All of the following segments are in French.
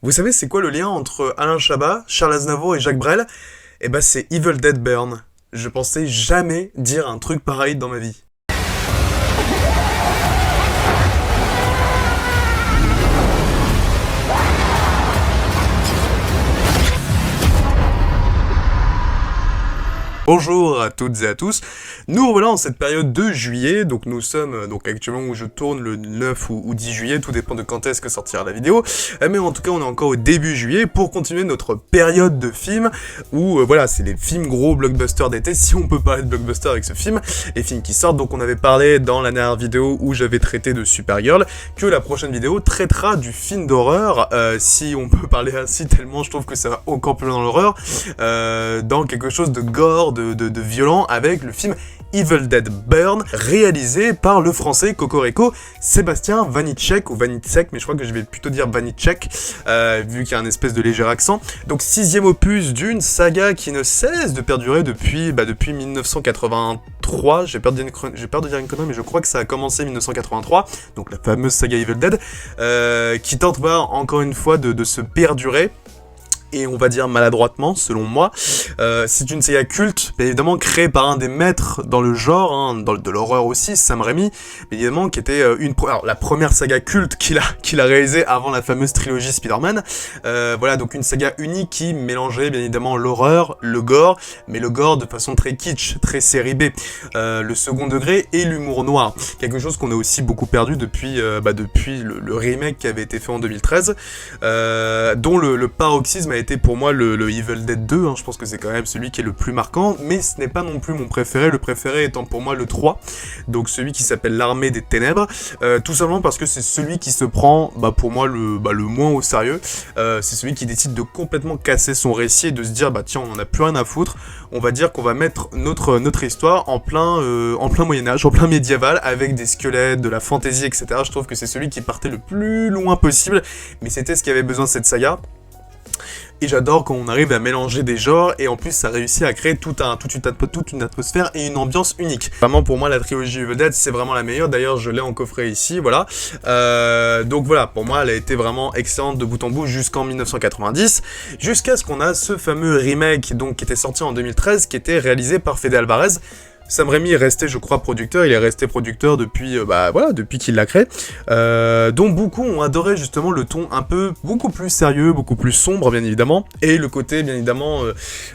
Vous savez, c'est quoi le lien entre Alain Chabat, Charles Aznavour et Jacques Brel? Eh ben, c'est Evil Dead Burn. Je pensais jamais dire un truc pareil dans ma vie. Bonjour à toutes et à tous, nous revoilà en cette période de juillet, donc nous sommes actuellement où je tourne le 9 ou 10 juillet, tout dépend de quand est-ce que sortira la vidéo, mais en tout cas on est encore au début juillet pour continuer notre période de films, où voilà, c'est les films gros blockbusters d'été, si on peut parler de blockbuster avec ce film, les films qui sortent. Donc on avait parlé dans la dernière vidéo où j'avais traité de Supergirl, que la prochaine vidéo traitera du film d'horreur, si on peut parler ainsi, tellement je trouve que ça va encore plus loin dans l'horreur, dans quelque chose de gore, de violent, avec le film Evil Dead Burn, réalisé par le français Cocorico Sébastien Vanitschek, ou Vanitschek, mais je crois que je vais plutôt dire Vanitschek, vu qu'il y a un espèce de léger accent. Donc 6e opus d'une saga qui ne cesse de perdurer depuis 1983, j'ai peur de dire une connerie, mais je crois que ça a commencé en 1983, donc la fameuse saga Evil Dead, qui tente encore une fois de se perdurer, et on va dire maladroitement, selon moi. C'est une saga culte, bien évidemment créée par un des maîtres dans le genre, de l'horreur aussi, Sam Raimi, bien évidemment, qui était la première saga culte qu'il a réalisée avant la fameuse trilogie Spider-Man. Voilà, donc une saga unique qui mélangeait bien évidemment l'horreur, le gore, mais le gore de façon très kitsch, très série B, le second degré et l'humour noir. Quelque chose qu'on a aussi beaucoup perdu depuis le remake qui avait été fait en 2013, dont le paroxysme a été pour moi le Evil Dead 2, je pense que c'est quand même celui qui est le plus marquant, mais ce n'est pas non plus mon préféré, le préféré étant pour moi le 3, donc celui qui s'appelle l'Armée des Ténèbres, tout simplement parce que c'est celui qui se prend, pour moi, le moins au sérieux, c'est celui qui décide de complètement casser son récit et de se dire, tiens, on en a plus rien à foutre, on va dire qu'on va mettre notre histoire en plein Moyen-Âge, en plein médiéval, avec des squelettes, de la fantaisie, etc. Je trouve que c'est celui qui partait le plus loin possible, mais c'était ce qui avait besoin de cette saga. Et j'adore quand on arrive à mélanger des genres, et en plus ça réussit à créer toute une atmosphère et une ambiance unique. Vraiment pour moi la trilogie Evil Dead c'est vraiment la meilleure, d'ailleurs je l'ai en coffret ici, voilà. Donc voilà, pour moi elle a été vraiment excellente de bout en bout jusqu'en 1990, jusqu'à ce qu'on a ce fameux remake donc, qui était sorti en 2013, qui était réalisé par Fede Alvarez. Sam Raimi est resté, je crois, producteur, il est resté producteur depuis, depuis qu'il l'a créé, dont beaucoup ont adoré justement le ton beaucoup plus sérieux, beaucoup plus sombre, bien évidemment, et le côté, bien évidemment,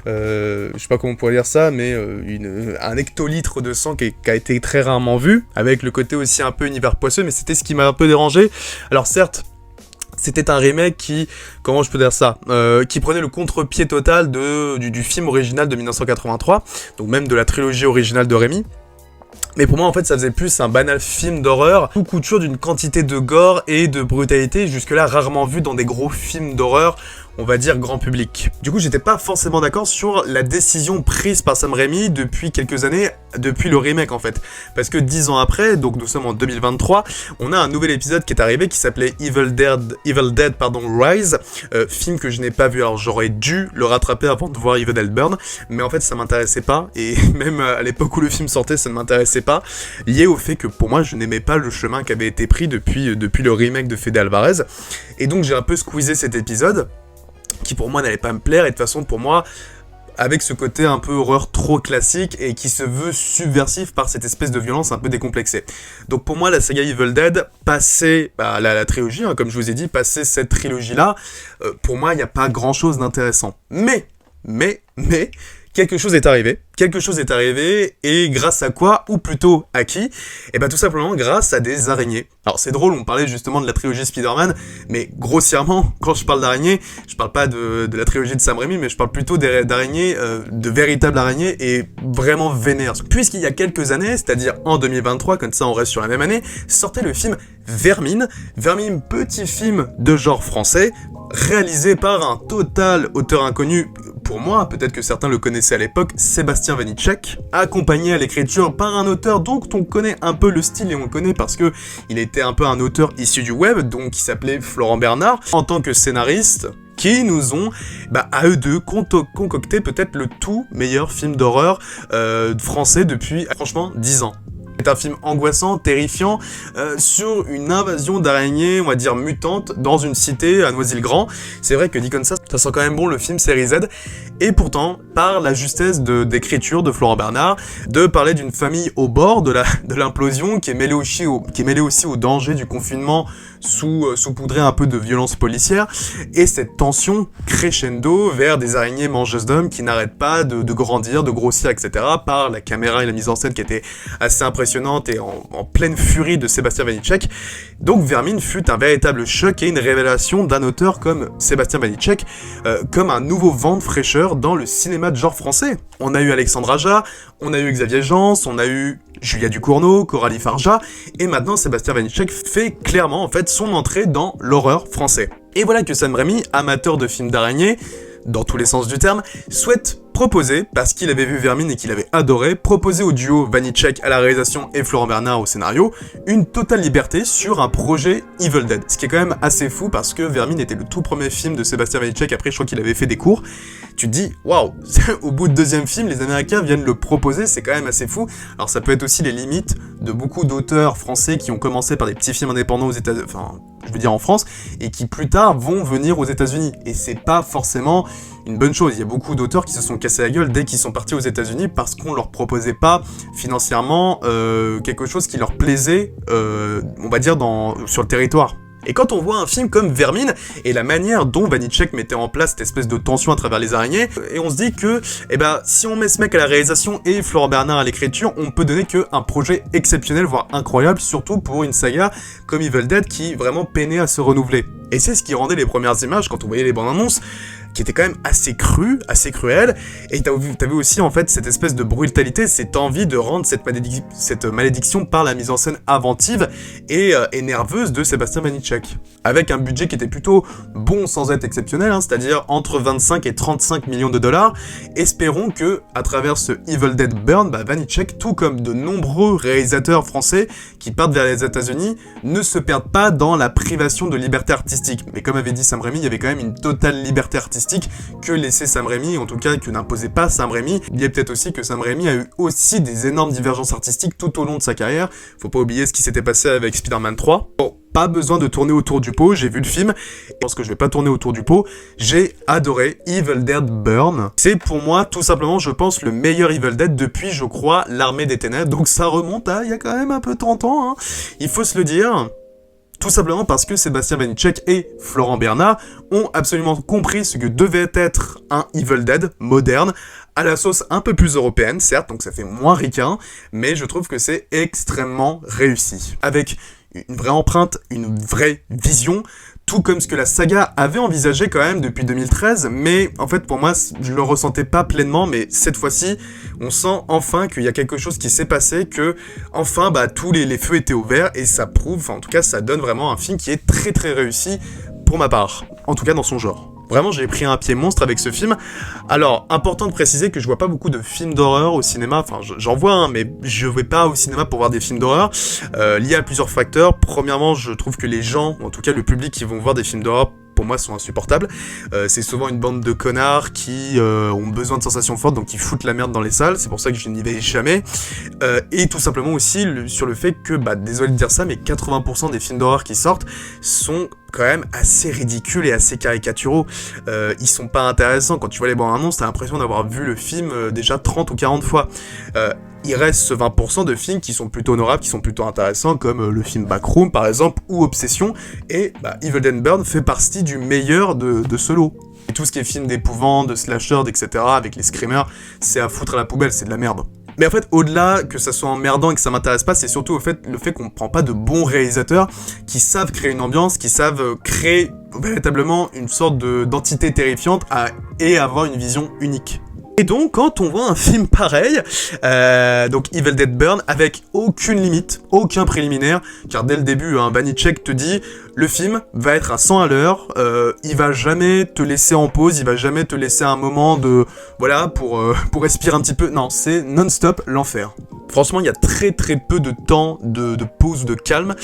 je sais pas comment on pourrait dire ça, mais un hectolitre de sang qui a été très rarement vu, avec le côté aussi un peu univers poisseux, mais c'était ce qui m'a un peu dérangé. Alors certes, c'était un remake qui, comment je peux dire ça, qui prenait le contre-pied total du film original de 1983, donc même de la trilogie originale de Raimi. Mais pour moi, en fait, ça faisait plus un banal film d'horreur, sous couture d'une quantité de gore et de brutalité, jusque-là rarement vu dans des gros films d'horreur, on va dire grand public. Du coup, j'étais pas forcément d'accord sur la décision prise par Sam Raimi depuis quelques années, depuis le remake en fait. Parce que 10 ans après, donc nous sommes en 2023, on a un nouvel épisode qui est arrivé qui s'appelait Evil Dead Rise, film que je n'ai pas vu. Alors j'aurais dû le rattraper avant de voir Evil Dead Burn, mais en fait ça m'intéressait pas, et même à l'époque où le film sortait, ça ne m'intéressait pas, lié au fait que pour moi je n'aimais pas le chemin qui avait été pris depuis le remake de Fede Alvarez. Et donc j'ai un peu squeezé cet épisode, qui pour moi n'allait pas me plaire, et de toute façon pour moi, avec ce côté un peu horreur trop classique, et qui se veut subversif par cette espèce de violence un peu décomplexée. Donc pour moi la saga Evil Dead, passé la trilogie, comme je vous ai dit, passé cette trilogie-là, pour moi il n'y a pas grand-chose d'intéressant. Mais, quelque chose est arrivé, et grâce à quoi, ou plutôt à qui? Et tout simplement grâce à des araignées. Alors c'est drôle, on parlait justement de la trilogie Spider-Man, mais grossièrement, quand je parle d'araignées, je parle pas de la trilogie de Sam Raimi, mais je parle plutôt d'araignées, de véritables araignées, et vraiment vénères. Puisqu'il y a quelques années, c'est-à-dire en 2023, comme ça on reste sur la même année, sortait le film Vermine, petit film de genre français, réalisé par un total auteur inconnu pour moi, peut-être que certains le connaissaient à l'époque, Sébastien Vanitschek, accompagné à l'écriture par un auteur dont on connaît un peu le style, et on le connaît parce que il était un peu un auteur issu du web, donc qui s'appelait Florent Bernard, en tant que scénariste, qui nous ont, à eux deux, concocté peut-être le tout meilleur film d'horreur français depuis, franchement, 10 ans. C'est un film angoissant, terrifiant, sur une invasion d'araignées, on va dire mutantes, dans une cité à Noisy-le-Grand. C'est vrai que dit comme ça sent quand même bon le film série Z, et pourtant, par la justesse d'écriture de Florent Bernard, de parler d'une famille au bord de l'implosion, qui est mêlée aussi au danger du confinement, saupoudré un peu de violence policière, et cette tension crescendo vers des araignées mangeuses d'hommes qui n'arrêtent pas de grandir, de grossir, etc., par la caméra et la mise en scène qui était assez impressionnante et en pleine furie de Sébastien Vanitschek. Donc Vermine fut un véritable choc et une révélation d'un auteur comme Sébastien Vanitschek, comme un nouveau vent de fraîcheur dans le cinéma de genre français. On a eu Alexandre Aja, on a eu Xavier Jeance, on a eu Julia Ducournau, Coralie Farja, et maintenant Sébastien Vanitschek fait clairement en fait son entrée dans l'horreur français. Et voilà que Sam Raimi, amateur de films d'araignées, dans tous les sens du terme, souhaite proposer, parce qu'il avait vu Vermine et qu'il avait adoré, proposer au duo Vanitschek à la réalisation et Florent Bernard au scénario, une totale liberté sur un projet Evil Dead. Ce qui est quand même assez fou parce que Vermine était le tout premier film de Sébastien Vanitschek, après je crois qu'il avait fait des cours. Tu te dis, waouh, au bout de deuxième film, les Américains viennent le proposer, c'est quand même assez fou. Alors ça peut être aussi les limites de beaucoup d'auteurs français qui ont commencé par des petits films indépendants aux États-Unis, enfin, je veux dire en France, et qui plus tard vont venir aux États-Unis. Et c'est pas forcément une bonne chose. Il y a beaucoup d'auteurs qui se sont cassés la gueule dès qu'ils sont partis aux États-Unis parce qu'on leur proposait pas financièrement quelque chose qui leur plaisait, on va dire, sur le territoire. Et quand on voit un film comme Vermine, et la manière dont Vanitschek mettait en place cette espèce de tension à travers les araignées, et on se dit que, si on met ce mec à la réalisation et Florent Bernard à l'écriture, on peut donner qu'un projet exceptionnel, voire incroyable, surtout pour une saga comme Evil Dead qui vraiment peinait à se renouveler. Et c'est ce qui rendait les premières images, quand on voyait les bandes annonces, qui était quand même assez cru, assez cruel, et t'avais aussi en fait cette espèce de brutalité, cette envie de rendre cette malédiction par la mise en scène inventive et nerveuse de Sébastien Vanitschek. Avec un budget qui était plutôt bon sans être exceptionnel, c'est-à-dire entre 25 et 35 millions de dollars, espérons que, à travers ce Evil Dead Burn, Vanitschek, tout comme de nombreux réalisateurs français qui partent vers les États-Unis, ne se perdent pas dans la privation de liberté artistique. Mais comme avait dit Sam Raimi, il y avait quand même une totale liberté artistique que laissait Sam Raimi, en tout cas que n'imposait pas Sam Raimi. Il y a peut-être aussi que Sam Raimi a eu aussi des énormes divergences artistiques tout au long de sa carrière. Faut pas oublier ce qui s'était passé avec Spider-Man 3. Bon, pas besoin de tourner autour du pot, j'ai vu le film, et je pense que je vais pas tourner autour du pot. J'ai adoré Evil Dead Burn. C'est pour moi, tout simplement, je pense, le meilleur Evil Dead depuis, je crois, l'Armée des Ténèbres. Donc ça remonte à il y a quand même un peu 30 ans, il faut se le dire. Tout simplement parce que Sébastien Vanitschek et Florent Bernard ont absolument compris ce que devait être un Evil Dead moderne, à la sauce un peu plus européenne, certes, donc ça fait moins ricain, mais je trouve que c'est extrêmement réussi. Avec une vraie empreinte, une vraie vision, tout comme ce que la saga avait envisagé quand même depuis 2013, mais en fait pour moi je le ressentais pas pleinement, mais cette fois-ci on sent enfin qu'il y a quelque chose qui s'est passé, que enfin tous les feux étaient ouverts, et ça prouve, enfin en tout cas ça donne vraiment un film qui est très très réussi pour ma part, en tout cas dans son genre. Vraiment, j'ai pris un pied monstre avec ce film. Alors, important de préciser que je vois pas beaucoup de films d'horreur au cinéma. Enfin, j'en vois, mais je vais pas au cinéma pour voir des films d'horreur. Lié à plusieurs facteurs. Premièrement, je trouve que les gens, ou en tout cas le public qui vont voir des films d'horreur, pour moi, sont insupportables. C'est souvent une bande de connards qui ont besoin de sensations fortes, donc qui foutent la merde dans les salles. C'est pour ça que je n'y vais jamais. Et tout simplement aussi sur le fait que, désolé de dire ça, mais 80% des films d'horreur qui sortent sont quand même assez ridicules et assez caricaturaux. Ils sont pas intéressants. Quand tu vois les bandes annonces, t'as l'impression d'avoir vu le film déjà 30 ou 40 fois. Il reste ce 20% de films qui sont plutôt honorables, qui sont plutôt intéressants, comme le film Backroom par exemple, ou Obsession, et Evil Dead Burn fait partie du meilleur de ce lot. Et tout ce qui est film d'épouvante, de slasher, etc., avec les screamers, c'est à foutre à la poubelle, c'est de la merde. Mais en fait, au-delà que ça soit emmerdant et que ça m'intéresse pas, c'est surtout le fait qu'on prend pas de bons réalisateurs qui savent créer une ambiance, qui savent créer véritablement une sorte d'entité terrifiante et avoir une vision unique. Et donc, quand on voit un film pareil, donc Evil Dead Burn, avec aucune limite, aucun préliminaire, car dès le début, Vanitschek te dit, le film va être à 100 à l'heure, il va jamais te laisser en pause, il va jamais te laisser un moment pour respirer un petit peu, non, c'est non-stop l'enfer. Franchement, il y a très très peu de temps de pause ou de calme.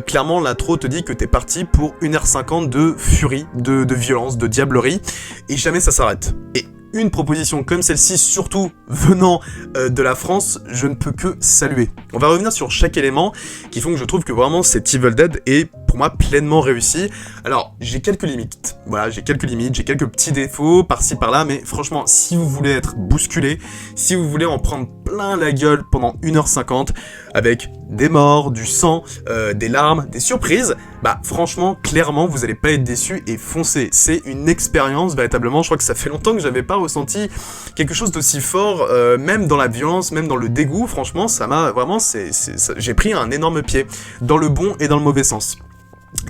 Clairement, l'intro te dit que t'es parti pour 1h50 de furie, de violence, de diablerie, et jamais ça s'arrête. Et une proposition comme celle-ci, surtout venant de la France, je ne peux que saluer. On va revenir sur chaque élément qui font que je trouve que vraiment cet Evil Dead est pour moi pleinement réussi. Alors, j'ai quelques limites. Voilà, j'ai quelques petits défauts par-ci par-là, mais franchement, si vous voulez être bousculé, si vous voulez en prendre plein la gueule pendant 1h50, avec des morts, du sang, des larmes, des surprises, bah franchement, clairement, vous allez pas être déçus et foncez. C'est une expérience, véritablement. Je crois que ça fait longtemps que j'avais pas ressenti quelque chose d'aussi fort, même dans la violence, même dans le dégoût. Franchement, ça m'a vraiment, j'ai pris un énorme pied, dans le bon et dans le mauvais sens.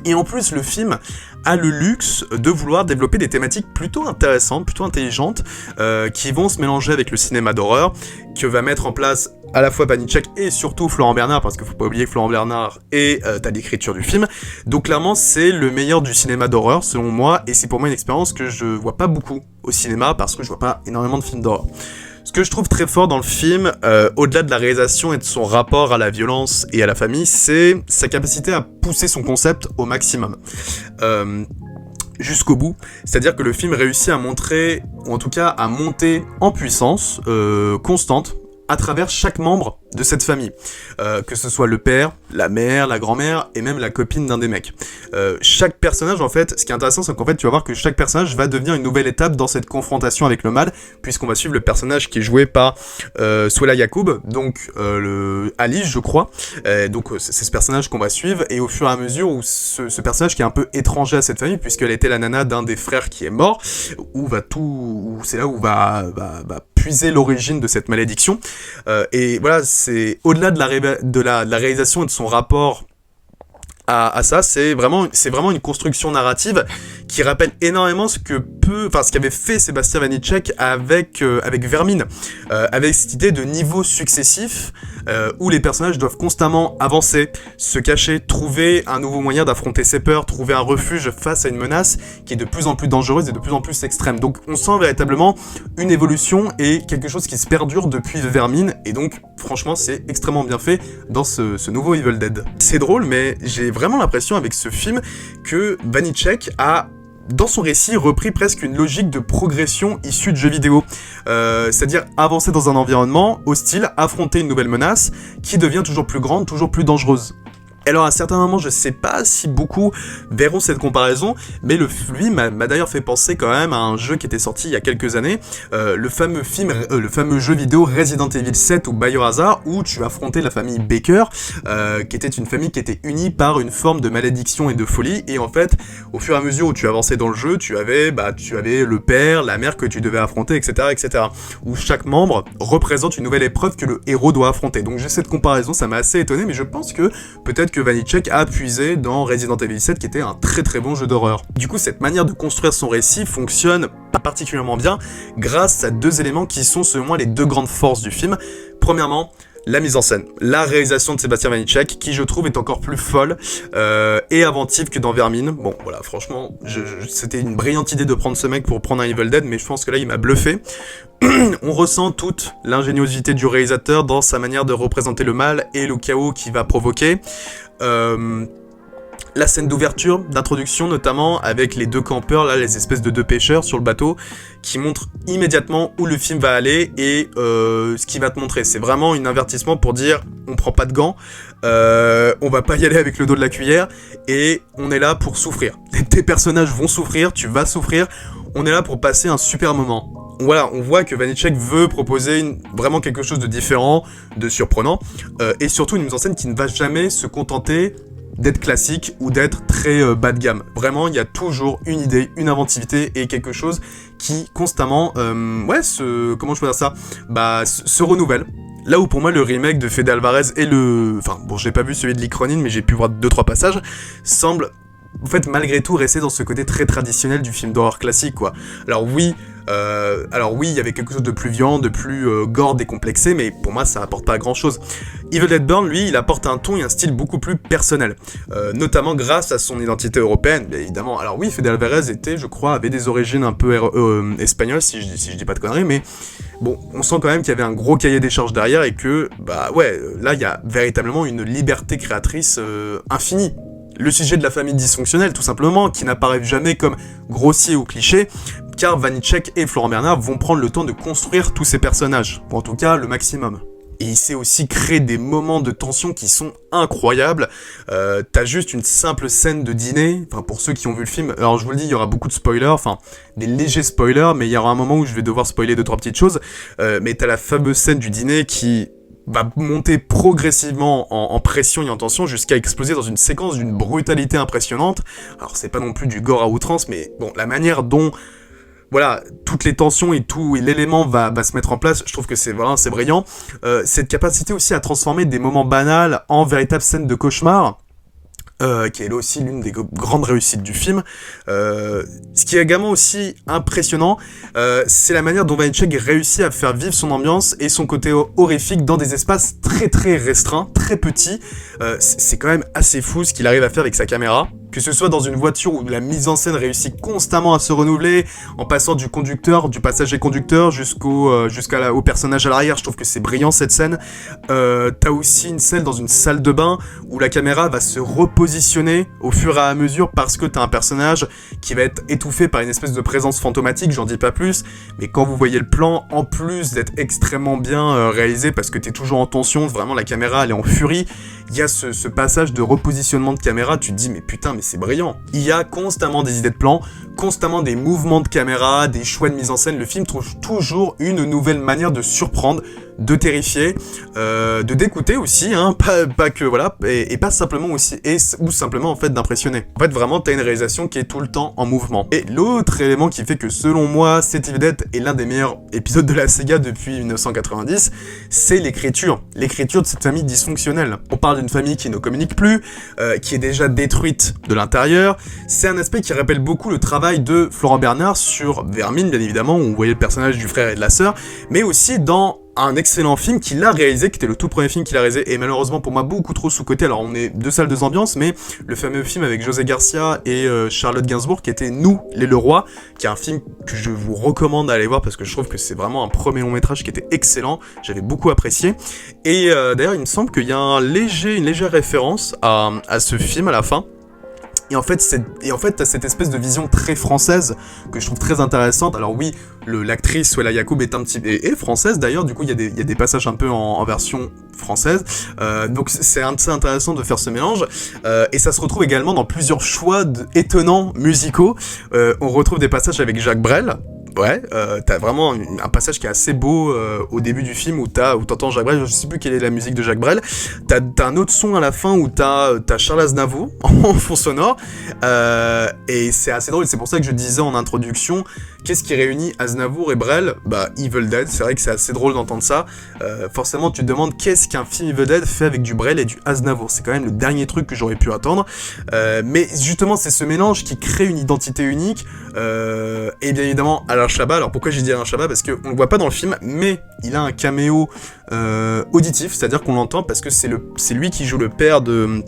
Et en plus, le film a le luxe de vouloir développer des thématiques plutôt intéressantes, plutôt intelligentes, qui vont se mélanger avec le cinéma d'horreur, que va mettre en place à la fois Banitschek et surtout Florent Bernard, parce qu'il faut pas oublier que Florent Bernard est à l'écriture du film. Donc clairement, c'est le meilleur du cinéma d'horreur, selon moi, et c'est pour moi une expérience que je vois pas beaucoup au cinéma, parce que je vois pas énormément de films d'horreur. Ce que je trouve très fort dans le film, au-delà de la réalisation et de son rapport à la violence et à la famille, c'est sa capacité à pousser son concept au maximum. Jusqu'au bout, c'est-à-dire que le film réussit à montrer, ou en tout cas à monter en puissance constante, à travers chaque membre de cette famille, que ce soit le père, la mère, la grand-mère et même la copine d'un des mecs. Chaque personnage, en fait, ce qui est intéressant, c'est qu'en fait, tu vas voir que chaque personnage va devenir une nouvelle étape dans cette confrontation avec le mal, puisqu'on va suivre le personnage qui est joué par Souela Yacoub, donc Alice, je crois. Donc c'est ce personnage qu'on va suivre, et au fur et à mesure où ce personnage qui est un peu étranger à cette famille, puisqu'elle était la nana d'un des frères qui est mort, c'est là où va puiser l'origine de cette malédiction. Et voilà, c'est au-delà de la réalisation et de son rapport à ça, c'est vraiment une construction narrative qui rappelle énormément ce qu'avait fait Sébastien Vanitschek avec Vermine, avec cette idée de niveaux successifs où les personnages doivent constamment avancer, se cacher, trouver un nouveau moyen d'affronter ses peurs, trouver un refuge face à une menace qui est de plus en plus dangereuse et de plus en plus extrême. Donc on sent véritablement une évolution et quelque chose qui se perdure depuis Vermine, et donc franchement c'est extrêmement bien fait dans ce nouveau Evil Dead. C'est drôle, mais j'ai vraiment l'impression avec ce film que Vanitschek a, dans son récit, repris presque une logique de progression issue de jeux vidéo. C'est-à-dire avancer dans un environnement hostile, affronter une nouvelle menace qui devient toujours plus grande, toujours plus dangereuse. Alors à certains moments, je sais pas si beaucoup verront cette comparaison, mais lui m'a d'ailleurs fait penser quand même à un jeu qui était sorti il y a quelques années, le fameux jeu vidéo Resident Evil 7 ou Biohazard, où tu affrontais la famille Baker, qui était une famille qui était unie par une forme de malédiction et de folie, et en fait, au fur et à mesure où tu avançais dans le jeu, tu avais le père, la mère que tu devais affronter, etc., où chaque membre représente une nouvelle épreuve que le héros doit affronter. Donc j'ai cette comparaison, ça m'a assez étonné, mais je pense que peut-être que Vanitschek a puisé dans Resident Evil 7, qui était un très très bon jeu d'horreur. Du coup, cette manière de construire son récit fonctionne pas particulièrement bien grâce à deux éléments qui sont selon moi les deux grandes forces du film. Premièrement, la mise en scène, la réalisation de Sébastien Vanitschek, qui je trouve est encore plus folle et inventive que dans Vermine. Bon, voilà, franchement, c'était une brillante idée de prendre ce mec pour prendre un Evil Dead, mais je pense que là, il m'a bluffé. On ressent toute l'ingéniosité du réalisateur dans sa manière de représenter le mal et le chaos qu'il va provoquer. La scène d'ouverture, d'introduction notamment, avec les deux campeurs, là, les espèces de deux pêcheurs sur le bateau, qui montrent immédiatement où le film va aller et ce qu'il va te montrer. C'est vraiment un avertissement pour dire, on prend pas de gants, on va pas y aller avec le dos de la cuillère, et on est là pour souffrir. Tes personnages vont souffrir, tu vas souffrir, on est là pour passer un super moment. Voilà, on voit que Vanitschek veut proposer vraiment quelque chose de différent, de surprenant, et surtout une mise en scène qui ne va jamais se contenter d'être classique ou d'être très bas de gamme. Vraiment, il y a toujours une idée, une inventivité et quelque chose qui constamment, comment je peux dire ça, se renouvelle. Là où pour moi le remake de Fede Alvarez et j'ai pas vu celui de Lee Cronin, mais j'ai pu voir 2-3 passages, semble en fait malgré tout rester dans ce côté très traditionnel du film d'horreur classique, quoi. Alors oui, il y avait quelque chose de plus violent, de plus gore, décomplexé, mais pour moi ça apporte pas grand chose. Evil Dead Burn, lui, il apporte un ton et un style beaucoup plus personnel, notamment grâce à son identité européenne, bien évidemment. Alors oui, Fede Alvarez avait des origines un peu espagnoles, si je dis pas de conneries, mais bon, on sent quand même qu'il y avait un gros cahier des charges derrière et que, là il y a véritablement une liberté créatrice infinie. Le sujet de la famille dysfonctionnelle, tout simplement, qui n'apparaît jamais comme grossier ou cliché, car Vanitschek et Florent Bernard vont prendre le temps de construire tous ces personnages, ou en tout cas le maximum. Et il sait aussi créer des moments de tension qui sont incroyables. T'as juste une simple scène de dîner, enfin pour ceux qui ont vu le film, alors je vous le dis, il y aura beaucoup de spoilers, enfin des légers spoilers, mais il y aura un moment où je vais devoir spoiler 2-3 petites choses, mais t'as la fameuse scène du dîner qui va monter progressivement en pression et en tension jusqu'à exploser dans une séquence d'une brutalité impressionnante. Alors c'est pas non plus du gore à outrance, mais bon, la manière dont voilà, toutes les tensions et tout, et l'élément va se mettre en place, je trouve que c'est voilà, c'est brillant. Cette capacité aussi à transformer des moments banals en véritables scènes de cauchemar, qui est là aussi l'une des grandes réussites du film. Ce qui est également aussi impressionnant, c'est la manière dont Vanitschek réussit à faire vivre son ambiance et son côté horrifique dans des espaces très très restreints, très petits. C'est quand même assez fou ce qu'il arrive à faire avec sa caméra. Que ce soit dans une voiture où la mise en scène réussit constamment à se renouveler, en passant du passager conducteur jusqu'au personnage à l'arrière, je trouve que c'est brillant cette scène. T'as aussi une scène dans une salle de bain où la caméra va se repositionner au fur et à mesure parce que t'as un personnage qui va être étouffé par une espèce de présence fantomatique, j'en dis pas plus, mais quand vous voyez le plan, en plus d'être extrêmement bien réalisé parce que t'es toujours en tension, vraiment la caméra elle est en furie, il y a ce passage de repositionnement de caméra, tu te dis mais putain mais c'est brillant. Il y a constamment des idées de plans, constamment des mouvements de caméra, des choix de mise en scène, le film trouve toujours une nouvelle manière de surprendre, de terrifier, de dégoûter aussi, hein, pas que voilà, et pas simplement aussi, ou simplement en fait d'impressionner. En fait vraiment t'as une réalisation qui est tout le temps en mouvement. Et l'autre élément qui fait que selon moi cet Evil Dead est l'un des meilleurs épisodes de la saga depuis 1990, c'est l'écriture de cette famille dysfonctionnelle. On parle d'une famille qui ne communique plus, qui est déjà détruite de l'intérieur. C'est un aspect qui rappelle beaucoup le travail de Florent Bernard sur Vermine bien évidemment, où on voyait le personnage du frère et de la sœur, mais aussi dans un excellent film qu'il a réalisé, qui était le tout premier film qu'il a réalisé, et malheureusement pour moi beaucoup trop sous-coté. Alors on est deux salles, deux ambiances, mais le fameux film avec José Garcia et Charlotte Gainsbourg, qui était Nous, les Leroy, qui est un film que je vous recommande d'aller voir parce que je trouve que c'est vraiment un premier long métrage qui était excellent, j'avais beaucoup apprécié. Et d'ailleurs il me semble qu'il y a une légère référence à ce film à la fin. Et en fait, t'as cette espèce de vision très française que je trouve très intéressante. Alors oui, l'actrice Souela Yacoub est française d'ailleurs. Du coup, il y a des passages un peu en version française. Donc c'est assez intéressant de faire ce mélange. Et ça se retrouve également dans plusieurs choix étonnants musicaux. On retrouve des passages avec Jacques Brel. Ouais, t'as vraiment un passage qui est assez beau au début du film où t'entends Jacques Brel, je sais plus quelle est la musique de Jacques Brel, t'as un autre son à la fin où t'as Charles Aznavour en fond sonore, et c'est assez drôle, c'est pour ça que je disais en introduction, qu'est-ce qui réunit Aznavour et Brel? Bah, Evil Dead, c'est vrai que c'est assez drôle d'entendre ça, forcément tu te demandes qu'est-ce qu'un film Evil Dead fait avec du Brel et du Aznavour, c'est quand même le dernier truc que j'aurais pu attendre, mais justement c'est ce mélange qui crée une identité unique, et bien évidemment Alain Chabat. Alors pourquoi j'ai dit Alain Chabat? Parce qu'on le voit pas dans le film, mais il a un caméo auditif, c'est-à-dire qu'on l'entend parce que c'est lui qui joue le père de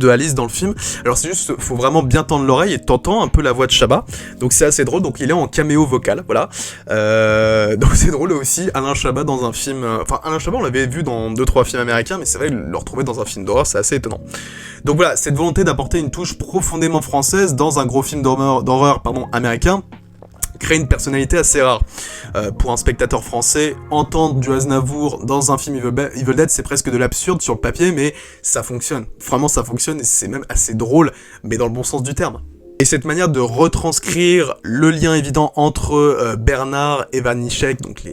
Alice dans le film. Alors c'est juste, faut vraiment bien tendre l'oreille et t'entends un peu la voix de Chabat, donc c'est assez drôle, donc il est en caméo vocal, voilà. Donc c'est drôle aussi, Alain Chabat dans un film, enfin Alain Chabat on l'avait vu dans 2-3 films américains, mais c'est vrai le retrouver dans un film d'horreur, c'est assez étonnant. Donc voilà, cette volonté d'apporter une touche profondément française dans un gros film d'horreur américain, crée une personnalité assez rare. Pour un spectateur français, entendre du Aznavour dans un film Evil Dead, c'est presque de l'absurde sur le papier, mais ça fonctionne. Vraiment, ça fonctionne et c'est même assez drôle, mais dans le bon sens du terme. Et cette manière de retranscrire le lien évident entre Bernard et Vanitschek, donc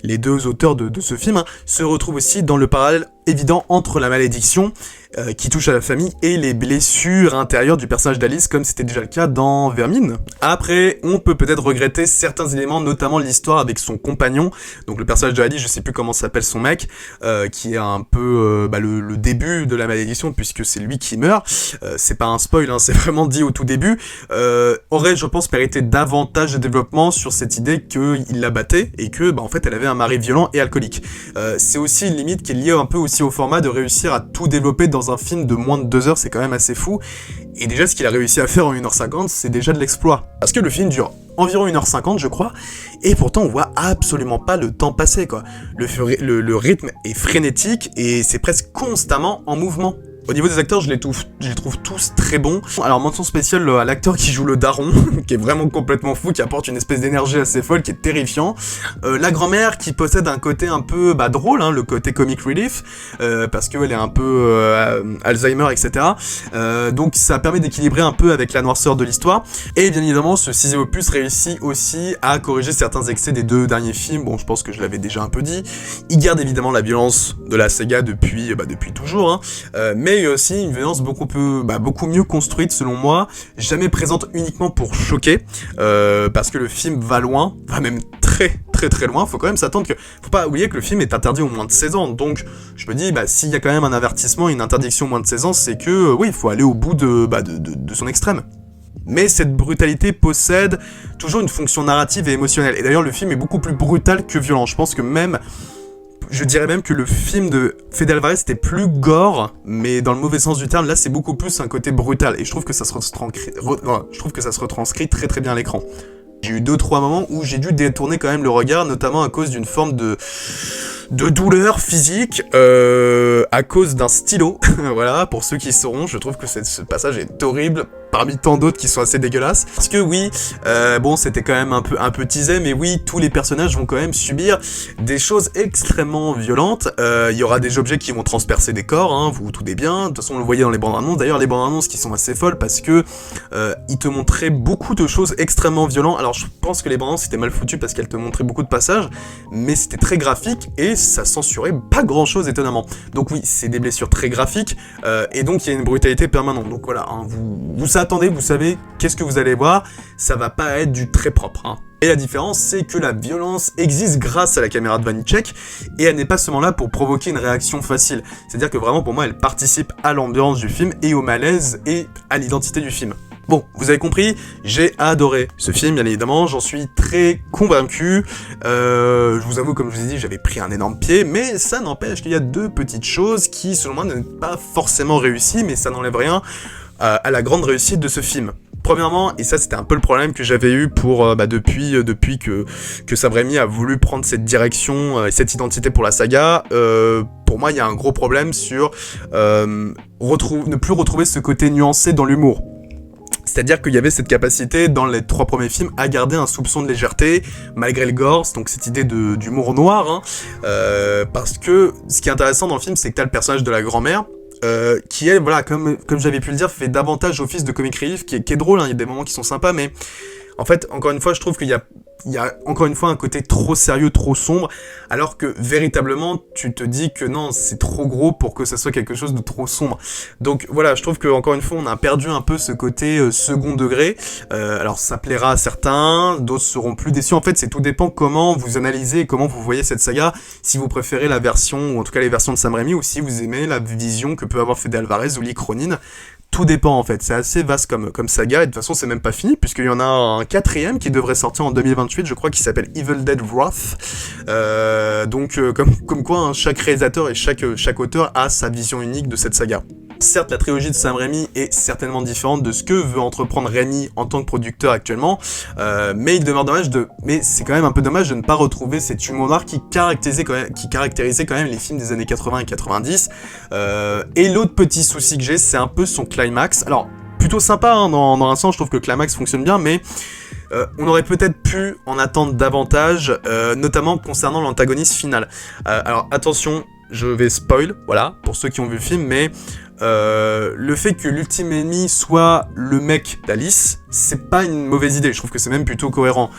les deux auteurs de ce film, se retrouve aussi dans le parallèle évident entre la malédiction qui touche à la famille et les blessures intérieures du personnage d'Alice, comme c'était déjà le cas dans Vermine. Après, on peut peut-être regretter certains éléments, notamment l'histoire avec son compagnon, donc le personnage de Alice, je sais plus comment s'appelle son mec, qui est un peu le début de la malédiction, puisque c'est lui qui meurt. C'est pas un spoil, hein, c'est vraiment dit au tout début. Aurait, je pense, mérité davantage de développement sur cette idée qu'il la battait, et que, en fait, elle avait un mari violent et alcoolique. C'est aussi une limite qui est liée un peu aussi au format de réussir à tout développer dans un film de moins de 2 heures, c'est quand même assez fou. Et déjà, ce qu'il a réussi à faire en 1h50, c'est déjà de l'exploit. Parce que le film dure environ 1h50, je crois, et pourtant on voit absolument pas le temps passer, quoi. Le rythme est frénétique, et c'est presque constamment en mouvement. Au niveau des acteurs, je les trouve tous très bons. Alors, mention spéciale à l'acteur qui joue le daron, qui est vraiment complètement fou, qui apporte une espèce d'énergie assez folle, qui est terrifiant. La grand-mère qui possède un côté un peu drôle, hein, le côté comic relief, parce qu'elle est un peu Alzheimer, etc. Donc ça permet d'équilibrer un peu avec la noirceur de l'histoire. Et bien évidemment, ce 6e opus réussit aussi à corriger certains excès des 2 derniers films. Bon, je pense que je l'avais déjà un peu dit. Il garde évidemment la violence de la saga depuis toujours, hein. Mais aussi une violence beaucoup mieux construite selon moi, jamais présente uniquement pour choquer, parce que le film va loin, va même très loin. Faut quand même s'attendre faut pas oublier que le film est interdit aux moins de 16 ans, donc je me dis, s'il y a quand même un avertissement, une interdiction aux moins de 16 ans, c'est que, oui, il faut aller au bout de son extrême. Mais cette brutalité possède toujours une fonction narrative et émotionnelle, et d'ailleurs le film est beaucoup plus brutal que violent. Je dirais même que le film de Fede Alvarez était plus gore, mais dans le mauvais sens du terme. Là, c'est beaucoup plus un côté brutal, et je trouve que ça se retranscrit très bien à l'écran. J'ai eu 2-3 moments où j'ai dû détourner quand même le regard, notamment à cause d'une forme de douleur physique, à cause d'un stylo. Voilà, pour ceux qui sauront, je trouve que ce passage est horrible, parmi tant d'autres qui sont assez dégueulasses. Parce que oui, c'était quand même un peu teasé, mais oui, tous les personnages vont quand même subir des choses extrêmement violentes. Il y aura des objets qui vont transpercer des corps, hein, vous vous doutez bien. De toute façon, on le voyait dans les bandes annonces. D'ailleurs, les bandes annonces qui sont assez folles parce que ils te montraient beaucoup de choses extrêmement violentes. Alors, je pense que les bandes annonces étaient mal foutues parce qu'elles te montraient beaucoup de passages, mais c'était très graphique et ça censurait pas grand chose étonnamment. Donc oui, c'est des blessures très graphiques, et donc il y a une brutalité permanente. Donc voilà, hein, vous attendez, vous savez qu'est-ce que vous allez voir, ça va pas être du très propre, hein. Et la différence, c'est que la violence existe grâce à la caméra de Vanitschek, et elle n'est pas seulement là pour provoquer une réaction facile. C'est-à-dire que vraiment, pour moi, elle participe à l'ambiance du film, et au malaise, et à l'identité du film. Bon, vous avez compris, j'ai adoré ce film, bien évidemment, j'en suis très convaincu. Je vous avoue, comme je vous ai dit, j'avais pris un énorme pied, mais ça n'empêche qu'il y a 2 petites choses qui, selon moi, n'ont pas forcément réussi, mais ça n'enlève rien à la grande réussite de ce film. Premièrement, et ça c'était un peu le problème que j'avais eu depuis que Sam Raimi a voulu prendre cette direction et cette identité pour la saga, pour moi il y a un gros problème sur ne plus retrouver ce côté nuancé dans l'humour. C'est-à-dire qu'il y avait cette capacité dans les 3 premiers films à garder un soupçon de légèreté malgré le gore, donc cette idée d'humour noir, hein, parce que ce qui est intéressant dans le film, c'est que t'as le personnage de la grand-mère, qui elle, voilà, comme j'avais pu le dire, fait davantage office de comic relief, qui est drôle, hein, il y a des moments qui sont sympas, mais en fait, encore une fois, je trouve qu'il y a encore une fois un côté trop sérieux, trop sombre, alors que véritablement, tu te dis que non, c'est trop gros pour que ça soit quelque chose de trop sombre. Donc voilà, je trouve que encore une fois, on a perdu un peu ce côté second degré. Alors ça plaira à certains, d'autres seront plus déçus. En fait, c'est tout dépend comment vous analysez et comment vous voyez cette saga, si vous préférez la version, ou en tout cas les versions de Sam Raimi, ou si vous aimez la vision que peut avoir Fede Alvarez ou Lee Cronin. Tout dépend en fait, c'est assez vaste comme saga, et de toute façon c'est même pas fini, puisqu'il y en a un 4e qui devrait sortir en 2028, je crois, qui s'appelle Evil Dead Wrath. Donc comme quoi, hein, chaque réalisateur et chaque auteur a sa vision unique de cette saga. Certes, la trilogie de Sam Raimi est certainement différente de ce que veut entreprendre Raimi en tant que producteur actuellement, mais il demeure mais c'est quand même un peu dommage de ne pas retrouver cet humour noir qui caractérisait quand même les films des années 80 et 90. Et l'autre petit souci que j'ai, c'est un peu son climax. Alors, plutôt sympa, hein, dans un sens, je trouve que le climax fonctionne bien, mais on aurait peut-être pu en attendre davantage, notamment concernant l'antagoniste final. Alors attention, je vais spoil, voilà, pour ceux qui ont vu le film, mais le fait que l'ultime ennemi soit le mec d'Alice, c'est pas une mauvaise idée, je trouve que c'est même plutôt cohérent,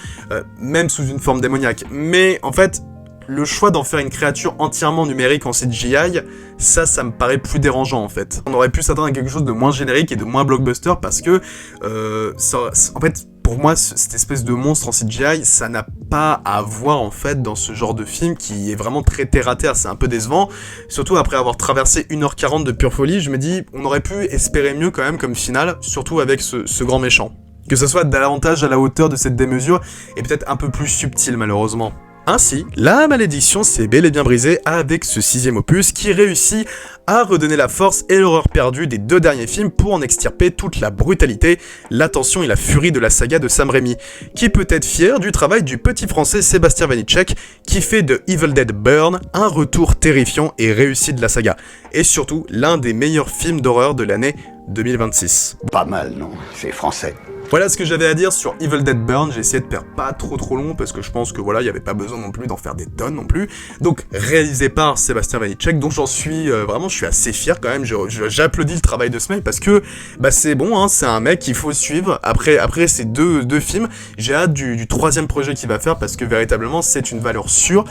même sous une forme démoniaque. Mais en fait, le choix d'en faire une créature entièrement numérique en CGI, ça me paraît plus dérangeant en fait. On aurait pu s'attendre à quelque chose de moins générique et de moins blockbuster parce que, en fait, pour moi, cette espèce de monstre en CGI, ça n'a pas à voir en fait dans ce genre de film qui est vraiment très terre à terre, c'est un peu décevant. Surtout après avoir traversé 1h40 de pure folie, je me dis, on aurait pu espérer mieux quand même comme finale, surtout avec ce grand méchant. Que ce soit davantage à la hauteur de cette démesure et peut-être un peu plus subtil malheureusement. Ainsi, la malédiction s'est bel et bien brisée avec ce 6e opus qui réussit à redonner la force et l'horreur perdue des 2 derniers films pour en extirper toute la brutalité, la tension et la furie de la saga de Sam Raimi, qui peut être fier du travail du petit français Sébastien Vanitschek, qui fait de Evil Dead Burn un retour terrifiant et réussi de la saga, et surtout l'un des meilleurs films d'horreur de l'année 2026. Pas mal, non? C'est français. Voilà ce que j'avais à dire sur Evil Dead Burn, j'ai essayé de faire pas trop long parce que je pense que voilà, il n'y avait pas besoin non plus d'en faire des tonnes non plus. Donc réalisé par Sébastien Vanitschek, dont j'en suis vraiment, je suis assez fier quand même, j'applaudis le travail de ce mec parce que bah c'est bon, hein, c'est un mec qu'il faut suivre. Après ces deux films, j'ai hâte du 3e projet qu'il va faire parce que véritablement c'est une valeur sûre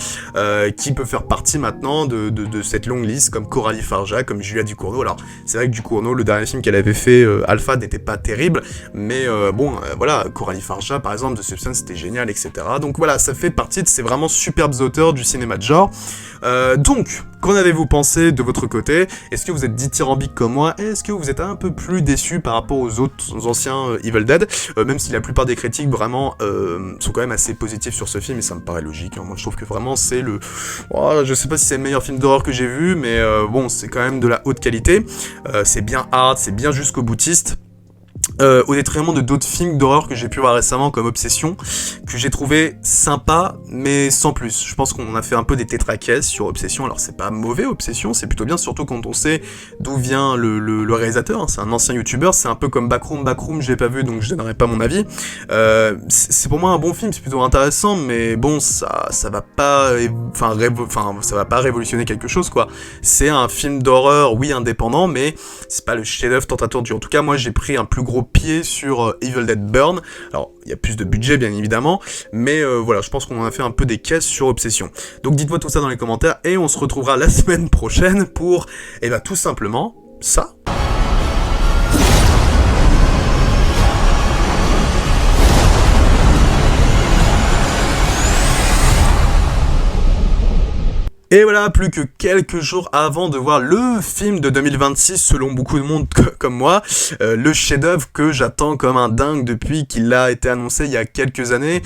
qui peut faire partie maintenant de cette longue liste comme Coralie Farja, comme Julia Ducournau. Alors c'est vrai que Ducournau, le dernier film qu'elle avait fait, Alpha, n'était pas terrible, mais voilà, Coralie Farja par exemple de Substance c'était génial, etc. Donc voilà, ça fait partie de ces vraiment superbes auteurs du cinéma de genre. Donc, qu'en avez-vous pensé de votre côté? Est-ce que vous êtes dithyrambique comme moi? Est-ce que vous êtes un peu plus déçu par rapport aux autres anciens Evil Dead? Même si la plupart des critiques vraiment sont quand même assez positifs sur ce film et ça me paraît logique. Hein. Moi je trouve que vraiment c'est le... Oh, je sais pas si c'est le meilleur film d'horreur que j'ai vu, mais bon, c'est quand même de la haute qualité. C'est bien hard, c'est bien jusqu'au boutiste. Au détriment de d'autres films d'horreur que j'ai pu voir récemment comme Obsession, que j'ai trouvé sympa mais sans plus. Je pense qu'on a fait un peu des tétraquès sur Obsession, alors c'est pas mauvais Obsession, c'est plutôt bien, surtout quand on sait d'où vient le réalisateur, hein. C'est un ancien youtubeur, c'est un peu comme Backroom, j'ai pas vu donc je donnerai pas mon avis. C'est pour moi un bon film, c'est plutôt intéressant, mais bon, ça va pas, ça va pas révolutionner quelque chose quoi. C'est un film d'horreur, oui indépendant, mais c'est pas le chef-d'œuvre tant attendu. En tout cas, moi j'ai pris un plus gros pied sur Evil Dead Burn. Alors, il y a plus de budget, bien évidemment, mais voilà, je pense qu'on en a fait un peu des caisses sur Obsession. Donc, dites-moi tout ça dans les commentaires, et on se retrouvera la semaine prochaine pour, tout simplement, ça. Et voilà, plus que quelques jours avant de voir le film de 2026, selon beaucoup de monde comme moi, le chef-d'œuvre que j'attends comme un dingue depuis qu'il a été annoncé il y a quelques années.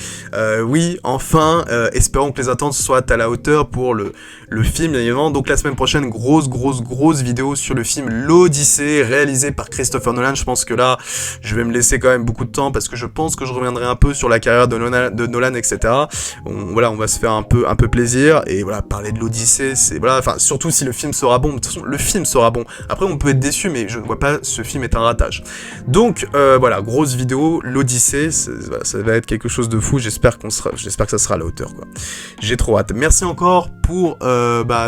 Oui, enfin, espérons que les attentes soient à la hauteur pour le film, bien évidemment. Donc la semaine prochaine, grosse vidéo sur le film L'Odyssée, réalisé par Christopher Nolan. Je pense que là, je vais me laisser quand même beaucoup de temps parce que je pense que je reviendrai un peu sur la carrière de Nolan, etc. On va se faire un peu plaisir et voilà, parler de l'Odyssée, c'est voilà, enfin surtout si le film sera bon. De toute façon, le film sera bon. Après, on peut être déçu, mais je ne vois pas ce film est un ratage. Donc voilà, grosse vidéo, l'Odyssée, ça va être quelque chose de fou. J'espère que ça sera à la hauteur, quoi. J'ai trop hâte. Merci encore pour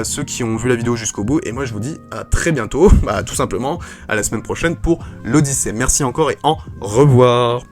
ceux qui ont vu la vidéo jusqu'au bout. Et moi, je vous dis à très bientôt. Tout simplement à la semaine prochaine pour l'Odyssée. Merci encore et au revoir.